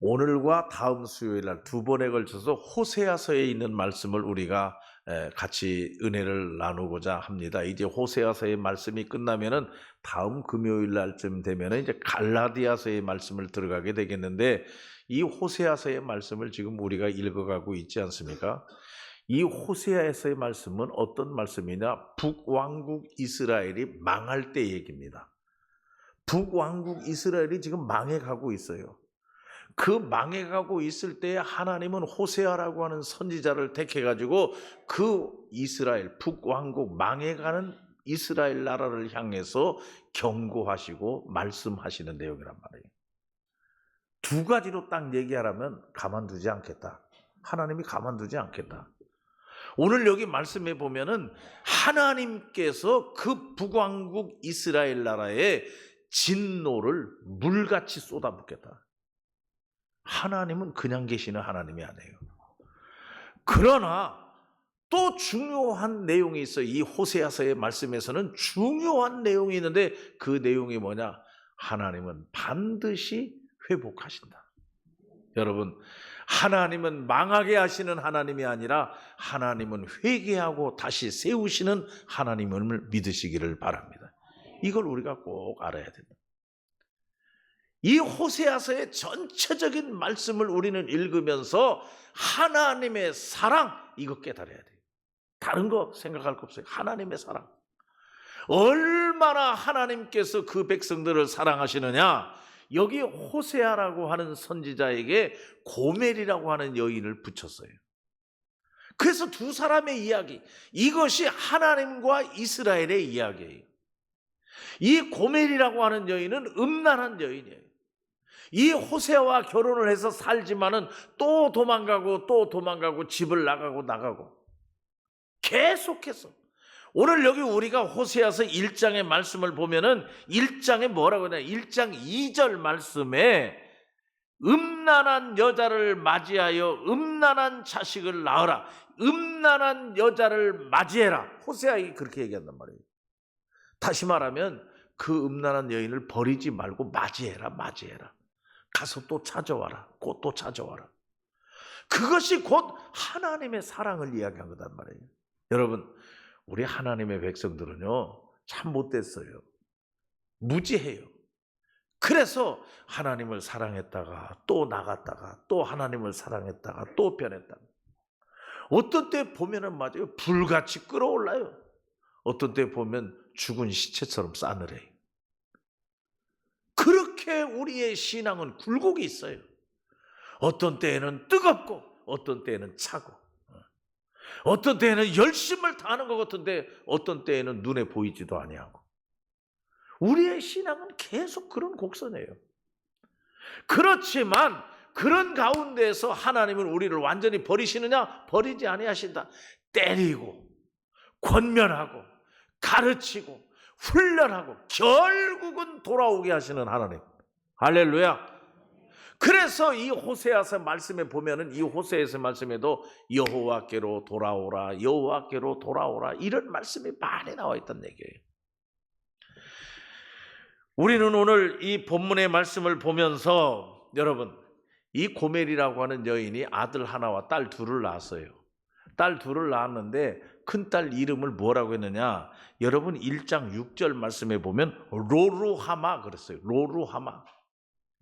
오늘과 다음 수요일 날 두 번에 걸쳐서 호세아서에 있는 말씀을 우리가 같이 은혜를 나누고자 합니다. 이제 호세아서의 말씀이 끝나면은 다음 금요일 날쯤 되면은 이제 갈라디아서의 말씀을 들어가게 되겠는데, 이 호세아서의 말씀을 지금 우리가 읽어가고 있지 않습니까? 이 호세아서의 말씀은 어떤 말씀이냐? 북왕국 이스라엘이 망할 때 얘기입니다. 북왕국 이스라엘이 지금 망해가고 있어요. 그 망해가고 있을 때에 하나님은 호세아라고 하는 선지자를 택해가지고 그 이스라엘 북왕국 망해가는 이스라엘 나라를 향해서 경고하시고 말씀하시는 내용이란 말이에요. 두 가지로 딱 얘기하라면 가만두지 않겠다. 하나님이 가만두지 않겠다. 오늘 여기 말씀해 보면은 하나님께서 그 북왕국 이스라엘 나라에 진노를 물같이 쏟아붓겠다. 하나님은 그냥 계시는 하나님이 아니에요. 그러나 또 중요한 내용이 있어요. 이 호세아서의 말씀에서는 중요한 내용이 있는데, 그 내용이 뭐냐? 하나님은 반드시 회복하신다. 여러분, 하나님은 망하게 하시는 하나님이 아니라 하나님은 회개하고 다시 세우시는 하나님을 믿으시기를 바랍니다. 이걸 우리가 꼭 알아야 된다. 이 호세아서의 전체적인 말씀을 우리는 읽으면서 하나님의 사랑, 이거 깨달아야 돼요. 다른 거 생각할 거 없어요. 하나님의 사랑. 얼마나 하나님께서 그 백성들을 사랑하시느냐. 여기 호세아라고 하는 선지자에게 고멜이라고 하는 여인을 붙였어요. 그래서 두 사람의 이야기, 이것이 하나님과 이스라엘의 이야기예요. 이 고멜이라고 하는 여인은 음란한 여인이에요. 이 호세아와 결혼을 해서 살지만은 또 도망가고 집을 나가고 계속해서. 오늘 여기 우리가 호세아서 1장의 말씀을 보면은 1장에 뭐라고 하냐? 1장 2절 말씀에 음란한 여자를 맞이하여 음란한 자식을 낳으라. 음란한 여자를 맞이해라. 호세아가 그렇게 얘기한단 말이에요. 다시 말하면 그 음란한 여인을 버리지 말고 맞이해라. 가서 또 찾아와라. 곧 또 찾아와라. 그것이 곧 하나님의 사랑을 이야기한 거단 말이에요. 여러분, 우리 하나님의 백성들은요, 참 못됐어요. 무지해요. 그래서 하나님을 사랑했다가 또 나갔다가 또 하나님을 사랑했다가 또 변했다가, 어떤 때 보면은 맞아요, 불같이 끓어올라요. 어떤 때 보면 죽은 시체처럼 싸늘해요. 그렇게 우리의 신앙은 굴곡이 있어요. 어떤 때에는 뜨겁고 어떤 때에는 차고, 어떤 때에는 열심을 다하는 것 같은데 어떤 때에는 눈에 보이지도 아니하고. 우리의 신앙은 계속 그런 곡선이에요. 그렇지만 그런 가운데에서 하나님은 우리를 완전히 버리시느냐? 버리지 아니하신다. 때리고 권면하고 가르치고 훈련하고 결국은 돌아오게 하시는 하나님. 할렐루야. 그래서 이 호세아서 말씀에 보면은, 이 호세아서 말씀에도 여호와께로 돌아오라, 여호와께로 돌아오라, 이런 말씀이 많이 나와 있단 얘기예요. 우리는 오늘 이 본문의 말씀을 보면서, 여러분, 이 고멜이라고 하는 여인이 아들 하나와 딸 둘을 낳았어요. 딸 둘을 낳았는데 큰딸 이름을 뭐라고 했느냐? 여러분 1장 6절 말씀에 보면 로루하마 그랬어요. 로루하마.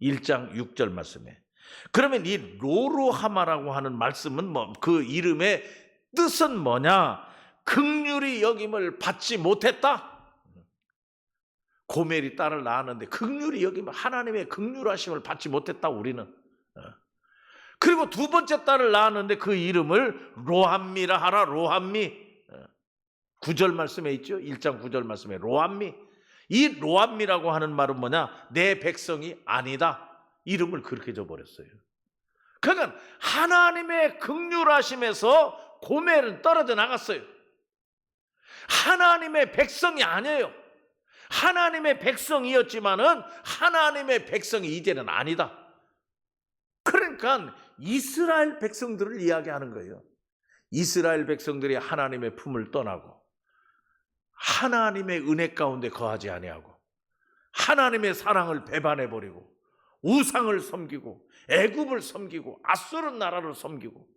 1장 6절 말씀에. 그러면 이 로루하마라고 하는 말씀은 그 이름의 뜻은 뭐냐? 긍휼히 여김을 받지 못했다. 고멜이 딸을 낳았는데 긍휼히 여김을, 하나님의 긍휼하심을 받지 못했다 우리는. 그리고 두 번째 딸을 낳았는데 그 이름을 로함미라 하라. 로함미. 9절 말씀에 있죠. 1장 9절 말씀에 로함미. 이 로함미라고 하는 말은 뭐냐? 내 백성이 아니다. 이름을 그렇게 줘버렸어요. 그러니까 하나님의 긍휼하심에서 고멜은 떨어져 나갔어요. 하나님의 백성이 아니에요. 하나님의 백성이었지만은 하나님의 백성이 이제는 아니다. 그러니까 이스라엘 백성들을 이야기하는 거예요. 이스라엘 백성들이 하나님의 품을 떠나고 하나님의 은혜 가운데 거하지 아니하고 하나님의 사랑을 배반해버리고 우상을 섬기고 애굽을 섬기고 아수르 나라를 섬기고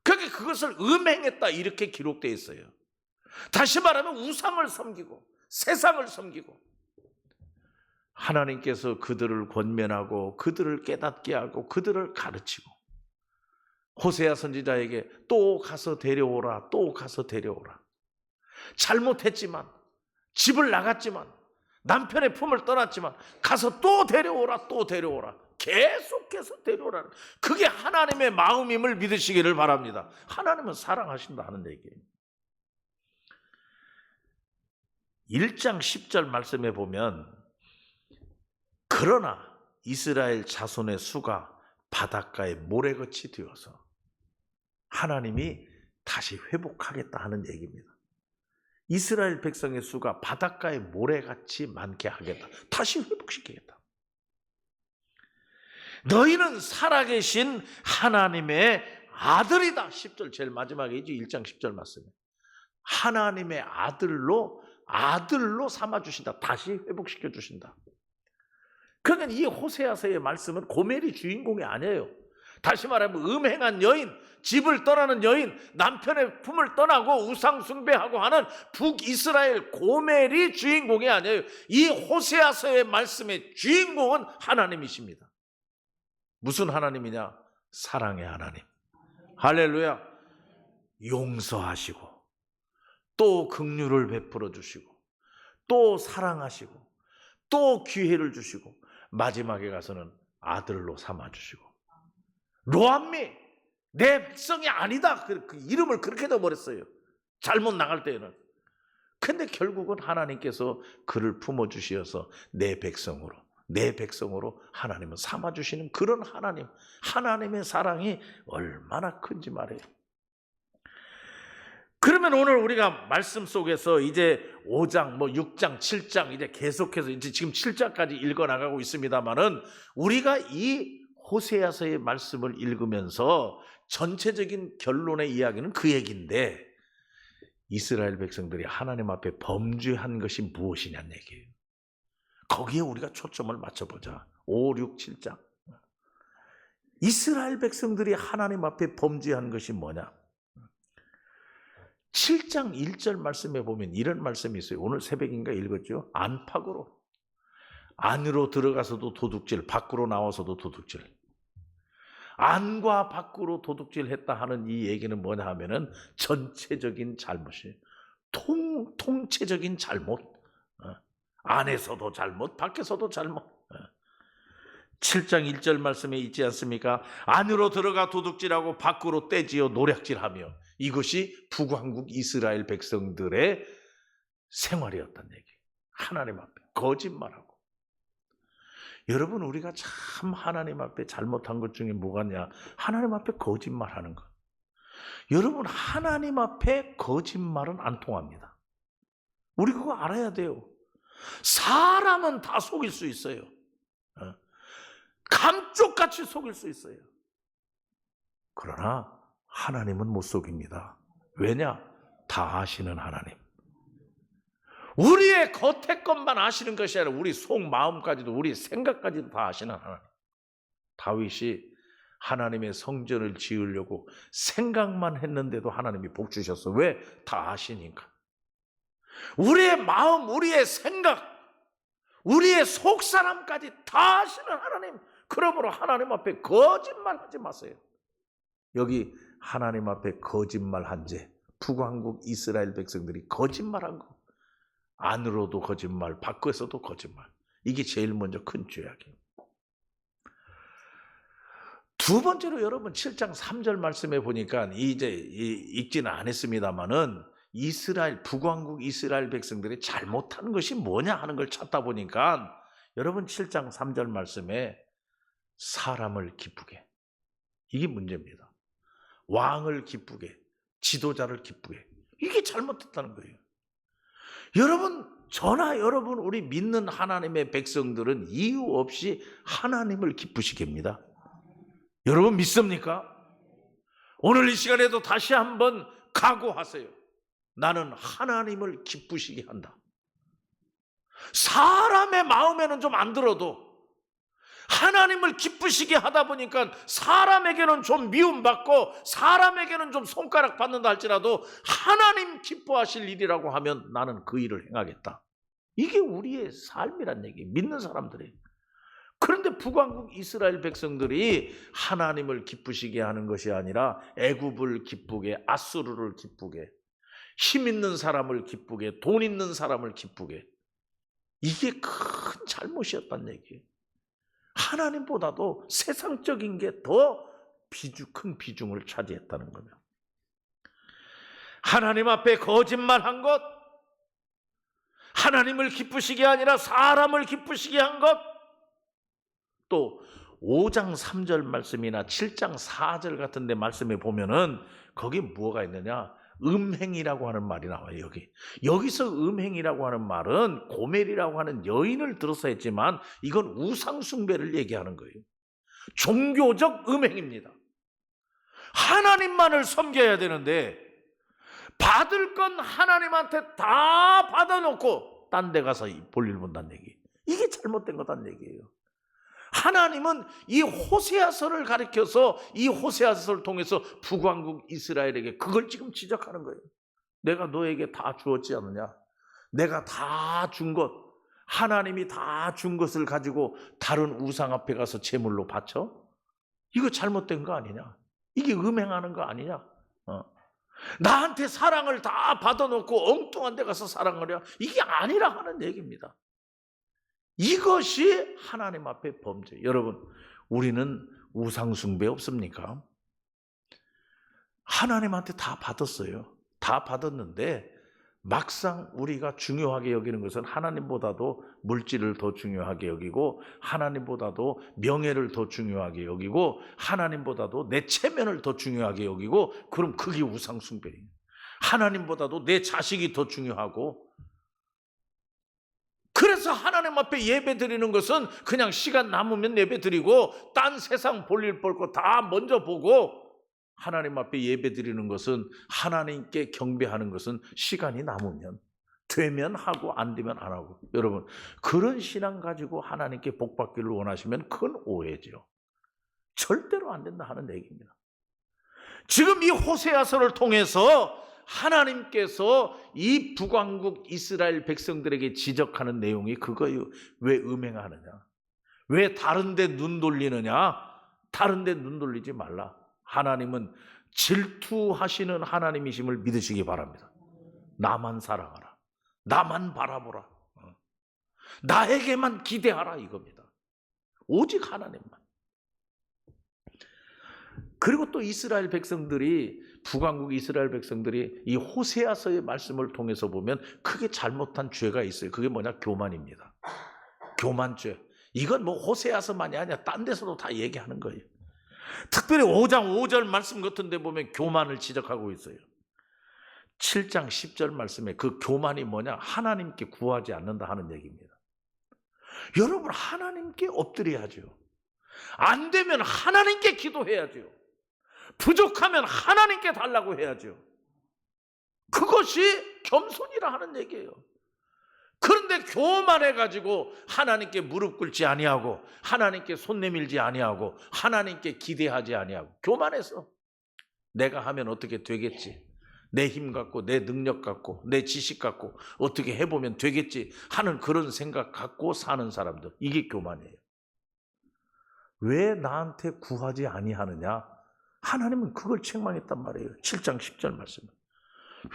그것을 음행했다 이렇게 기록되어 있어요. 다시 말하면 우상을 섬기고 세상을 섬기고 하나님께서 그들을 권면하고 그들을 깨닫게 하고 그들을 가르치고 호세아 선지자에게 또 가서 데려오라, 또 가서 데려오라. 잘못했지만 집을 나갔지만 남편의 품을 떠났지만 가서 또 데려오라, 또 데려오라. 계속해서 데려오라. 그게 하나님의 마음임을 믿으시기를 바랍니다. 하나님은 사랑하신다 하는 얘기예요. 1장 10절 말씀에 보면 그러나 이스라엘 자손의 수가 바닷가에 모래같이 되어서 하나님이 다시 회복하겠다 하는 얘기입니다. 이스라엘 백성의 수가 바닷가에 모래같이 많게 하겠다. 다시 회복시키겠다. 너희는 살아계신 하나님의 아들이다. 10절 제일 마지막이죠. 1장 10절 말씀에. 하나님의 아들로 삼아주신다. 다시 회복시켜주신다. 그러니까 이 호세아서의 말씀은 고멜이 주인공이 아니에요. 다시 말하면 음행한 여인, 집을 떠나는 여인, 남편의 품을 떠나고 우상 숭배하고 하는 북이스라엘 고멜이 주인공이 아니에요. 이 호세아서의 말씀의 주인공은 하나님이십니다. 무슨 하나님이냐? 사랑의 하나님. 할렐루야. 용서하시고 또 긍휼을 베풀어 주시고 또 사랑하시고 또 기회를 주시고 마지막에 가서는 아들로 삼아 주시고 로암미 내 백성이 아니다. 그 이름을 그렇게 넣어버렸어요. 잘못 나갈 때에는. 근데 결국은 하나님께서 그를 품어주시어서 내 백성으로 하나님은 삼아주시는 그런 하나님의 사랑이 얼마나 큰지 말이에요. 그러면 오늘 우리가 말씀 속에서 이제 5장, 6장, 7장 이제 계속해서 이제 지금 7장까지 읽어나가고 있습니다만은 우리가 이 호세아서의 말씀을 읽으면서 전체적인 결론의 이야기는 그 얘기인데 이스라엘 백성들이 하나님 앞에 범죄한 것이 무엇이냐는 얘기예요. 거기에 우리가 초점을 맞춰보자. 5, 6, 7장. 이스라엘 백성들이 하나님 앞에 범죄한 것이 뭐냐? 7장 1절 말씀에 보면 이런 말씀이 있어요. 오늘 새벽인가 읽었죠? 안팎으로. 안으로 들어가서도 도둑질, 밖으로 나와서도 도둑질. 안과 밖으로 도둑질했다 하는 이 얘기는 뭐냐 하면은 전체적인 잘못이에요. 통체적인 잘못. 안에서도 잘못, 밖에서도 잘못. 7장 1절 말씀에 있지 않습니까? 안으로 들어가 도둑질하고 밖으로 떼지어 노략질하며 이것이 북왕국 이스라엘 백성들의 생활이었단 얘기예요. 하나님 앞에 거짓말하고. 여러분 우리가 참 하나님 앞에 잘못한 것 중에 뭐가냐? 하나님 앞에 거짓말하는 것. 여러분 하나님 앞에 거짓말은 안 통합니다. 우리 그거 알아야 돼요. 사람은 다 속일 수 있어요. 감쪽같이 속일 수 있어요. 그러나 하나님은 못 속입니다. 왜냐? 다 아시는 하나님. 우리의 겉의 것만 아시는 것이 아니라 우리 속마음까지도 우리 생각까지도 다 아시는 하나님. 다윗이 하나님의 성전을 지으려고 생각만 했는데도 하나님이 복 주셨어. 왜? 다 아시니까. 우리의 마음, 우리의 생각, 우리의 속사람까지 다 아시는 하나님. 그러므로 하나님 앞에 거짓말하지 마세요. 여기 하나님 앞에 거짓말한 죄, 북왕국 이스라엘 백성들이 거짓말한 거. 안으로도 거짓말, 밖에서도 거짓말. 이게 제일 먼저 큰 죄악이에요. 두 번째로 여러분 7장 3절 말씀에 보니까 이제 읽지는 않았습니다만은 북왕국 이스라엘 백성들이 잘못한 것이 뭐냐 하는 걸 찾다 보니까 여러분 7장 3절 말씀에 사람을 기쁘게, 이게 문제입니다. 왕을 기쁘게, 지도자를 기쁘게, 이게 잘못했다는 거예요. 여러분, 저나 여러분 우리 믿는 하나님의 백성들은 이유 없이 하나님을 기쁘시게 합니다. 여러분 믿습니까? 오늘 이 시간에도 다시 한번 각오하세요. 나는 하나님을 기쁘시게 한다. 사람의 마음에는 좀 안 들어도 하나님을 기쁘시게 하다 보니까 사람에게는 좀 미움받고 사람에게는 좀 손가락 받는다 할지라도 하나님 기뻐하실 일이라고 하면 나는 그 일을 행하겠다. 이게 우리의 삶이란 얘기, 믿는 사람들이. 그런데 북왕국 이스라엘 백성들이 하나님을 기쁘시게 하는 것이 아니라 애굽을 기쁘게, 아수르를 기쁘게, 힘 있는 사람을 기쁘게, 돈 있는 사람을 기쁘게. 이게 큰 잘못이었단 얘기예요. 하나님보다도 세상적인 게 더 큰 비중을 차지했다는 거죠. 하나님 앞에 거짓말한 것, 하나님을 기쁘시게 아니라 사람을 기쁘시게 한 것, 또 5장 3절 말씀이나 7장 4절 같은 데 말씀에 보면은 거기 뭐가 있느냐? 음행이라고 하는 말이 나와요. 여기서 음행이라고 하는 말은 고멜이라고 하는 여인을 들어서 했지만 이건 우상 숭배를 얘기하는 거예요. 종교적 음행입니다. 하나님만을 섬겨야 되는데 받을 건 하나님한테 다 받아놓고 딴 데 가서 볼일 본다는 얘기. 이게 잘못된 거다는 얘기예요. 하나님은 이 호세아서를 가리켜서 이 호세아서를 통해서 북왕국 이스라엘에게 그걸 지금 지적하는 거예요. 내가 너에게 다 주었지 않느냐? 내가 다 준 것, 하나님이 다 준 것을 가지고 다른 우상 앞에 가서 제물로 바쳐? 이거 잘못된 거 아니냐? 이게 음행하는 거 아니냐? 나한테 사랑을 다 받아놓고 엉뚱한 데 가서 사랑을 해야 이게 아니라 하는 얘기입니다. 이것이 하나님 앞에 범죄. 여러분, 우리는 우상 숭배 없습니까? 하나님한테 다 받았어요. 다 받았는데 막상 우리가 중요하게 여기는 것은 하나님보다도 물질을 더 중요하게 여기고 하나님보다도 명예를 더 중요하게 여기고 하나님보다도 내 체면을 더 중요하게 여기고, 그럼 그게 우상 숭배예요. 하나님보다도 내 자식이 더 중요하고, 그래서 하나님 앞에 예배 드리는 것은 그냥 시간 남으면 예배 드리고 딴 세상 볼일 볼 거 다 먼저 보고, 하나님 앞에 예배 드리는 것은, 하나님께 경배하는 것은 시간이 남으면 되면 하고 안 되면 안 하고. 여러분, 그런 신앙 가지고 하나님께 복 받기를 원하시면 큰 오해죠. 절대로 안 된다 하는 얘기입니다. 지금 이 호세아서를 통해서 하나님께서 이 북왕국 이스라엘 백성들에게 지적하는 내용이 그거예요. 왜 음행하느냐? 왜 다른 데 눈 돌리느냐? 다른 데 눈 돌리지 말라. 하나님은 질투하시는 하나님이심을 믿으시기 바랍니다. 나만 사랑하라. 나만 바라보라. 나에게만 기대하라 이겁니다. 오직 하나님만. 그리고 또 이스라엘 백성들이, 북왕국 이스라엘 백성들이 이 호세아서의 말씀을 통해서 보면 크게 잘못한 죄가 있어요. 그게 뭐냐? 교만입니다. 교만죄. 이건 뭐 호세아서만이 아니라 딴 데서도 다 얘기하는 거예요. 특별히 5장 5절 말씀 같은 데 보면 교만을 지적하고 있어요. 7장 10절 말씀에 그 교만이 뭐냐? 하나님께 구하지 않는다 하는 얘기입니다. 여러분, 하나님께 엎드려야죠. 안 되면 하나님께 기도해야죠. 부족하면 하나님께 달라고 해야죠. 그것이 겸손이라 하는 얘기예요. 그런데 교만해가지고 하나님께 무릎 꿇지 아니하고 하나님께 손 내밀지 아니하고 하나님께 기대하지 아니하고, 교만해서 내가 하면 어떻게 되겠지, 내 힘 갖고 내 능력 갖고 내 지식 갖고 어떻게 해보면 되겠지 하는 그런 생각 갖고 사는 사람들, 이게 교만이에요. 왜 나한테 구하지 아니하느냐? 하나님은 그걸 책망했단 말이에요. 7장 10절 말씀.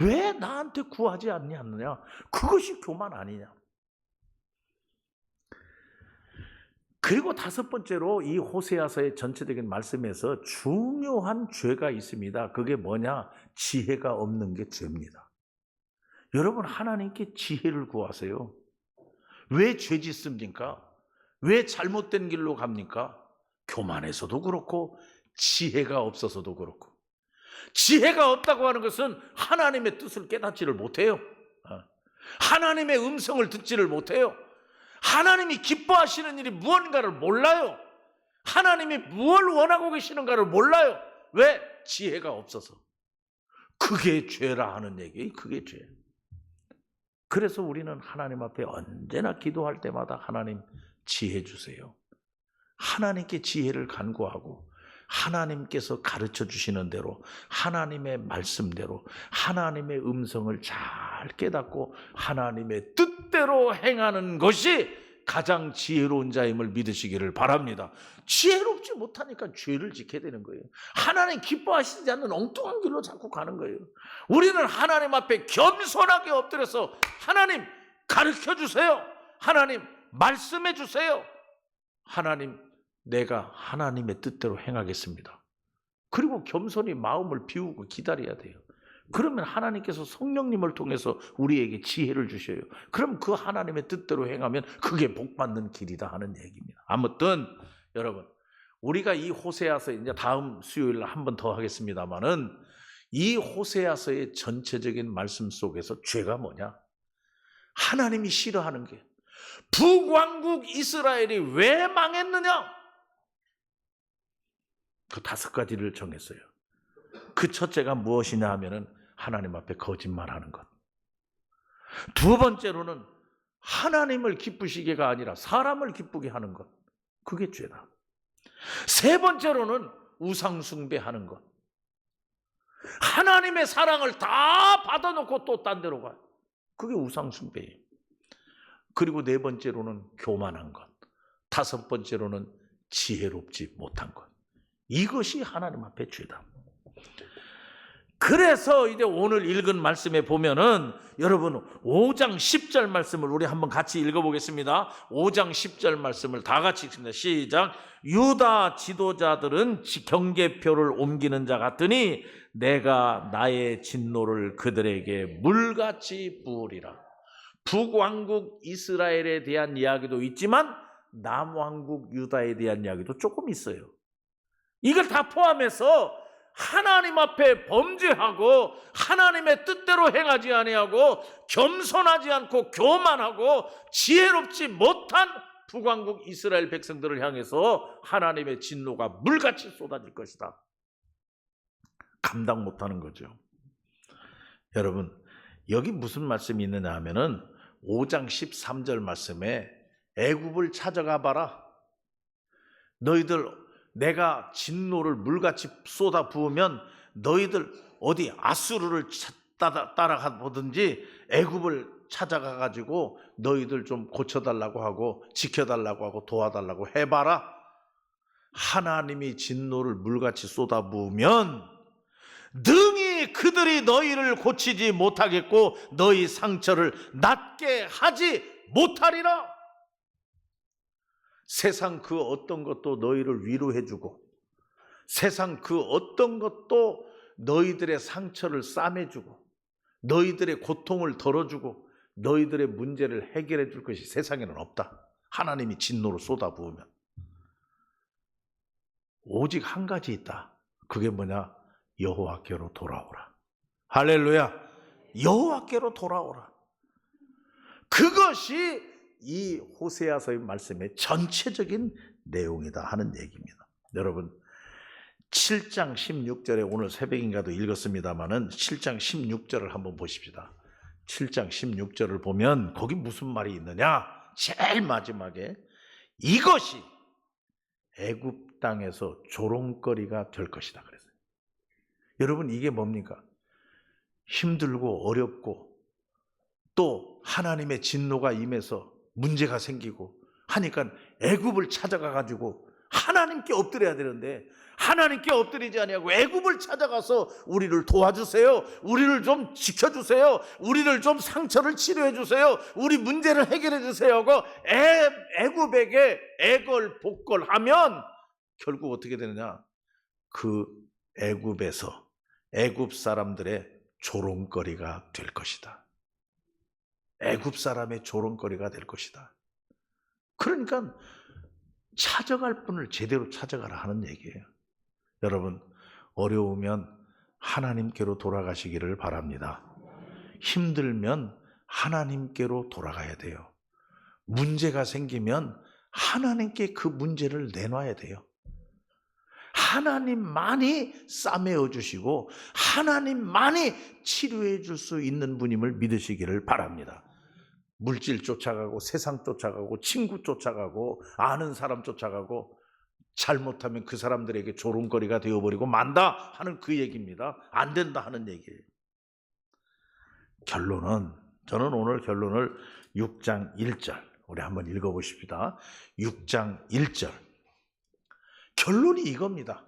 왜 나한테 구하지 않느냐? 그것이 교만 아니냐? 그리고 다섯 번째로 이 호세아서의 전체적인 말씀에서 중요한 죄가 있습니다. 그게 뭐냐? 지혜가 없는 게 죄입니다. 여러분, 하나님께 지혜를 구하세요. 왜 죄 짓습니까? 왜 잘못된 길로 갑니까? 교만해서도 그렇고 지혜가 없어서도 그렇고. 지혜가 없다고 하는 것은 하나님의 뜻을 깨닫지를 못해요. 하나님의 음성을 듣지를 못해요. 하나님이 기뻐하시는 일이 무언가를 몰라요. 하나님이 무엇을 원하고 계시는가를 몰라요. 왜? 지혜가 없어서. 그게 죄라 하는 얘기. 그게 죄. 그래서 우리는 하나님 앞에 언제나 기도할 때마다 하나님 지혜 주세요. 하나님께 지혜를 간구하고 하나님께서 가르쳐 주시는 대로 하나님의 말씀대로 하나님의 음성을 잘 깨닫고 하나님의 뜻대로 행하는 것이 가장 지혜로운 자임을 믿으시기를 바랍니다. 지혜롭지 못하니까 죄를 지켜야 되는 거예요. 하나님 기뻐하시지 않는 엉뚱한 길로 자꾸 가는 거예요. 우리는 하나님 앞에 겸손하게 엎드려서 하나님 가르쳐 주세요. 하나님 말씀해 주세요. 하나님, 내가 하나님의 뜻대로 행하겠습니다. 그리고 겸손히 마음을 비우고 기다려야 돼요. 그러면 하나님께서 성령님을 통해서 우리에게 지혜를 주셔요. 그럼 그 하나님의 뜻대로 행하면 그게 복받는 길이다 하는 얘기입니다. 아무튼 여러분, 우리가 이 호세아서 이제 다음 수요일 날 한 번 더 하겠습니다만은 이 호세아서의 전체적인 말씀 속에서 죄가 뭐냐? 하나님이 싫어하는 게 북왕국 이스라엘이 왜 망했느냐? 그 5가지를 정했어요. 그 첫째가 무엇이냐 하면은 하나님 앞에 거짓말하는 것. 두 번째로는 하나님을 기쁘시게가 아니라 사람을 기쁘게 하는 것. 그게 죄다. 세 번째로는 우상 숭배하는 것. 하나님의 사랑을 다 받아놓고 또 딴 데로 가요. 그게 우상 숭배예요. 그리고 네 번째로는 교만한 것. 다섯 번째로는 지혜롭지 못한 것. 이것이 하나님 앞에 죄다. 그래서 이제 오늘 읽은 말씀에 보면은 여러분 5장 10절 말씀을 우리 한번 같이 읽어보겠습니다. 5장 10절 말씀을 다 같이 읽습니다. 시작. 유다 지도자들은 경계표를 옮기는 자 같으니 내가 나의 진노를 그들에게 물같이 부으리라. 북왕국 이스라엘에 대한 이야기도 있지만 남왕국 유다에 대한 이야기도 조금 있어요. 이걸 다 포함해서 하나님 앞에 범죄하고 하나님의 뜻대로 행하지 아니하고 겸손하지 않고 교만하고 지혜롭지 못한 북왕국 이스라엘 백성들을 향해서 하나님의 진노가 물같이 쏟아질 것이다. 감당 못하는 거죠. 여러분, 여기 무슨 말씀이 있느냐 하면은 5장 13절 말씀에 애굽을 찾아가 봐라. 너희들 내가 진노를 물같이 쏟아 부으면 너희들 어디 아수르를 따라가 보든지 애굽을 찾아가 가지고 너희들 좀 고쳐달라고 하고 지켜달라고 하고 도와달라고 해봐라. 하나님이 진노를 물같이 쏟아 부으면 능히 그들이 너희를 고치지 못하겠고 너희 상처를 낫게 하지 못하리라. 세상 그 어떤 것도 너희를 위로해주고 세상 그 어떤 것도 너희들의 상처를 싸매주고 너희들의 고통을 덜어주고 너희들의 문제를 해결해 줄 것이 세상에는 없다. 하나님이 진노를 쏟아부으면 오직 한 가지 있다. 그게 뭐냐? 여호와께로 돌아오라. 할렐루야. 여호와께로 돌아오라. 그것이 이 호세아서의 말씀의 전체적인 내용이다 하는 얘기입니다. 여러분 7장 16절에 오늘 새벽인가도 읽었습니다마는 7장 16절을 한번 보십시다. 7장 16절을 보면 거기 무슨 말이 있느냐? 제일 마지막에 이것이 애굽 땅에서 조롱거리가 될 것이다 그랬어요. 여러분 이게 뭡니까? 힘들고 어렵고 또 하나님의 진노가 임해서 문제가 생기고 하니까 애굽을 찾아가 가지고 하나님께 엎드려야 되는데 하나님께 엎드리지 아니하고 애굽을 찾아가서 우리를 도와주세요. 우리를 좀 지켜주세요. 우리를 좀 상처를 치료해 주세요. 우리 문제를 해결해 주세요 하고 애굽에게 애걸복걸하면 결국 어떻게 되느냐? 그 애굽에서 애굽 사람들의 조롱거리가 될 것이다. 애굽 사람의 조롱거리가 될 것이다. 그러니까 찾아갈 분을 제대로 찾아가라 하는 얘기예요. 여러분 어려우면 하나님께로 돌아가시기를 바랍니다. 힘들면 하나님께로 돌아가야 돼요. 문제가 생기면 하나님께 그 문제를 내놔야 돼요. 하나님만이 싸매어 주시고 하나님만이 치료해 줄 수 있는 분임을 믿으시기를 바랍니다. 물질 쫓아가고 세상 쫓아가고 친구 쫓아가고 아는 사람 쫓아가고 잘못하면 그 사람들에게 조롱거리가 되어버리고 만다 하는 그 얘기입니다. 안 된다 하는 얘기예요. 저는 오늘 결론을 6장 1절 우리 한번 읽어보십시다. 6장 1절 결론이 이겁니다.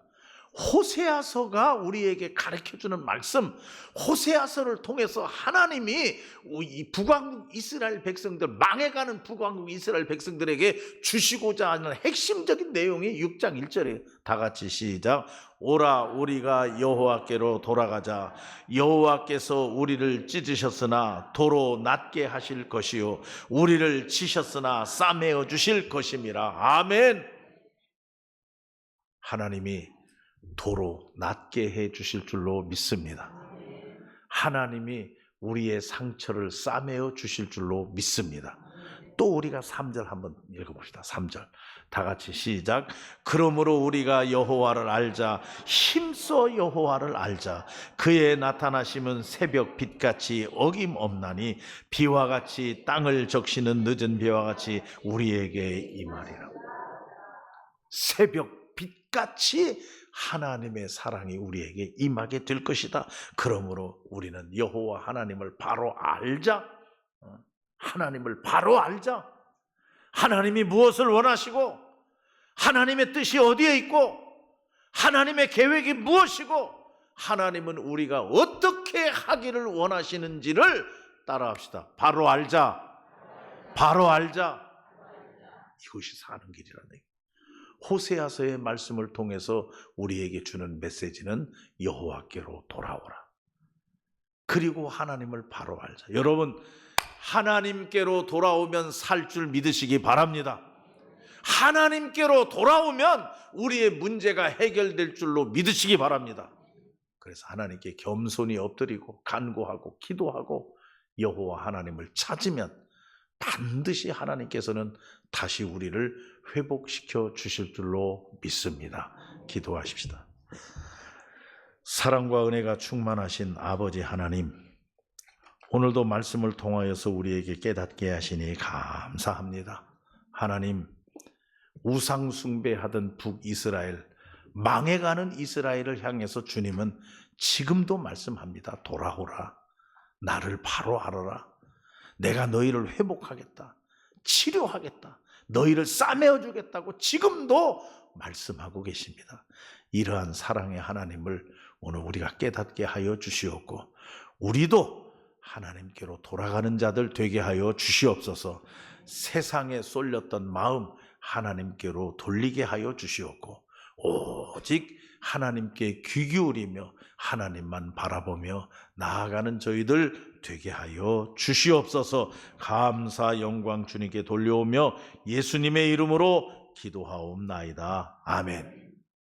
호세아서가 우리에게 가르쳐주는 말씀, 호세아서를 통해서 하나님이 이 북왕국 이스라엘 백성들, 망해가는 북왕국 이스라엘 백성들에게 주시고자 하는 핵심적인 내용이 6장 1절이에요. 다 같이 시작. 오라 우리가 여호와께로 돌아가자. 여호와께서 우리를 찢으셨으나 도로 낮게 하실 것이요 우리를 치셨으나 싸매어 주실 것임이라. 아멘. 하나님이 도로 낮게 해 주실 줄로 믿습니다. 하나님이 우리의 상처를 싸매어 주실 줄로 믿습니다. 또 우리가 3절 한번 읽어봅시다. 3절 다 같이 시작. 그러므로 우리가 여호와를 알자. 힘써 여호와를 알자. 그의 나타나심은 새벽 빛같이 어김없나니 비와 같이 땅을 적시는 늦은 비와 같이 우리에게 임하리라. 새벽 빛같이 하나님의 사랑이 우리에게 임하게 될 것이다. 그러므로 우리는 여호와 하나님을 바로 알자. 하나님을 바로 알자. 하나님이 무엇을 원하시고 하나님의 뜻이 어디에 있고 하나님의 계획이 무엇이고 하나님은 우리가 어떻게 하기를 원하시는지를 따라합시다. 바로 알자. 바로 알자. 이것이 사는 길이라는 얘기예요. 호세아서의 말씀을 통해서 우리에게 주는 메시지는 여호와께로 돌아오라. 그리고 하나님을 바로 알자. 여러분, 하나님께로 돌아오면 살 줄 믿으시기 바랍니다. 하나님께로 돌아오면 우리의 문제가 해결될 줄로 믿으시기 바랍니다. 그래서 하나님께 겸손히 엎드리고 간구하고 기도하고 여호와 하나님을 찾으면 반드시 하나님께서는 다시 우리를 회복시켜 주실 줄로 믿습니다. 기도하십시다. 사랑과 은혜가 충만하신 아버지 하나님, 오늘도 말씀을 통하여서 우리에게 깨닫게 하시니 감사합니다. 하나님, 우상 숭배하던 북이스라엘, 망해가는 이스라엘을 향해서 주님은 지금도 말씀합니다. 돌아오라. 나를 바로 알아라. 내가 너희를 회복하겠다. 치료하겠다. 너희를 싸매어 주겠다고 지금도 말씀하고 계십니다. 이러한 사랑의 하나님을 오늘 우리가 깨닫게 하여 주시옵고 우리도 하나님께로 돌아가는 자들 되게 하여 주시옵소서. 세상에 쏠렸던 마음 하나님께로 돌리게 하여 주시옵고 오직 하나님께 귀 기울이며 하나님만 바라보며 나아가는 저희들 되게 하여 주시옵소서. 감사 영광 주님께 돌려오며 예수님의 이름으로 기도하옵나이다. 아멘.